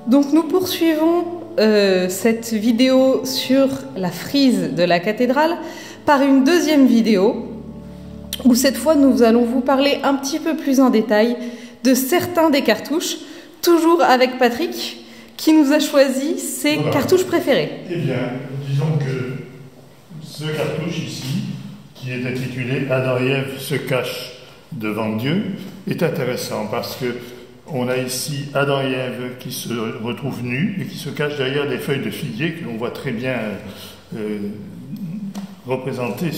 Donc nous poursuivons cette vidéo sur la frise de la cathédrale par une deuxième vidéo où cette fois nous allons vous parler un petit peu plus en détail de certains des cartouches, toujours avec Patrick qui nous a choisi ses cartouches préférées. Eh bien, disons que ce cartouche ici, qui est intitulé Adam et Ève se cachent devant Dieu, est intéressant parce que on a ici Adam et Ève qui se retrouvent nus et qui se cachent derrière des feuilles de figuier que l'on voit très bien représentées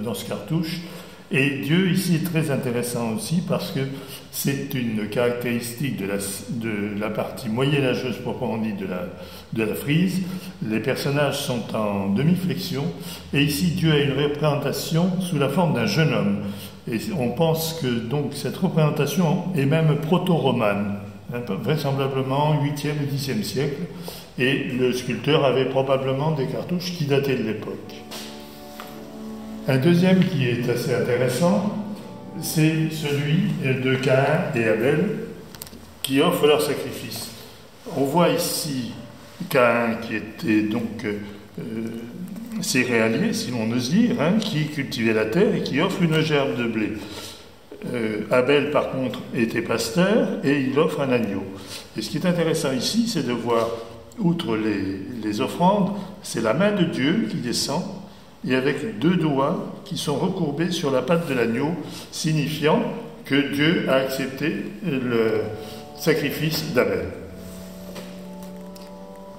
dans ce cartouche. Et Dieu ici est très intéressant aussi parce que c'est une caractéristique de la partie moyenâgeuse proprement dit de la frise. Les personnages sont en demi-flexion et ici Dieu a une représentation sous la forme d'un jeune homme. Et on pense que donc cette représentation est même proto-romane, vraisemblablement 8e ou 10e siècle, et le sculpteur avait probablement des cartouches qui dataient de l'époque. Un deuxième qui est assez intéressant, c'est celui de Caïn et Abel qui offrent leur sacrifice. On voit ici Caïn qui était donc céréalier, si l'on ose dire, qui cultivait la terre et qui offre une gerbe de blé. Abel, par contre, était pasteur et il offre un agneau. Et ce qui est intéressant ici, c'est de voir, outre les offrandes, c'est la main de Dieu qui descend et avec deux doigts qui sont recourbés sur la patte de l'agneau, signifiant que Dieu a accepté le sacrifice d'Abel.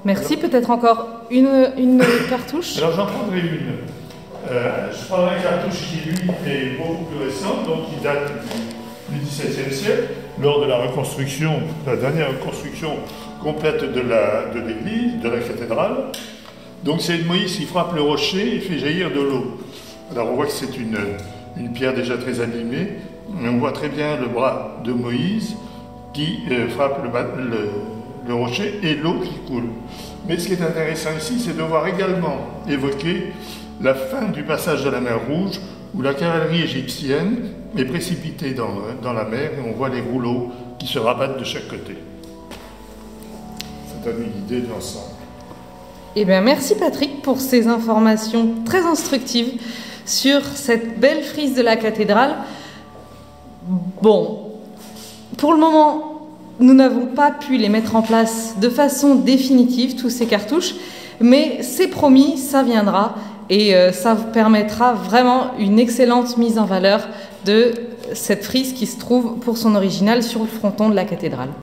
Merci, peut-être encore une cartouche. Alors j'en prendrai une. Je prendrai un cartouche qui lui est beaucoup plus récent, donc qui date du XVIIe siècle, lors de la reconstruction, la dernière reconstruction complète de l'église, de la cathédrale. Donc c'est Moïse qui frappe le rocher et fait jaillir de l'eau. Alors on voit que c'est une pierre déjà très abîmée, mais on voit très bien le bras de Moïse qui frappe le rocher et l'eau qui coule. Mais ce qui est intéressant ici, c'est de voir également évoquer la fin du passage de la mer Rouge, où la cavalerie égyptienne est précipitée dans la mer et on voit les rouleaux qui se rabattent de chaque côté. Ça donne une idée de l'ensemble. Eh bien, merci Patrick pour ces informations très instructives sur cette belle frise de la cathédrale. Bon, pour le moment, nous n'avons pas pu les mettre en place de façon définitive, tous ces cartouches, mais c'est promis, ça viendra et ça vous permettra vraiment une excellente mise en valeur de cette frise qui se trouve pour son original sur le fronton de la cathédrale.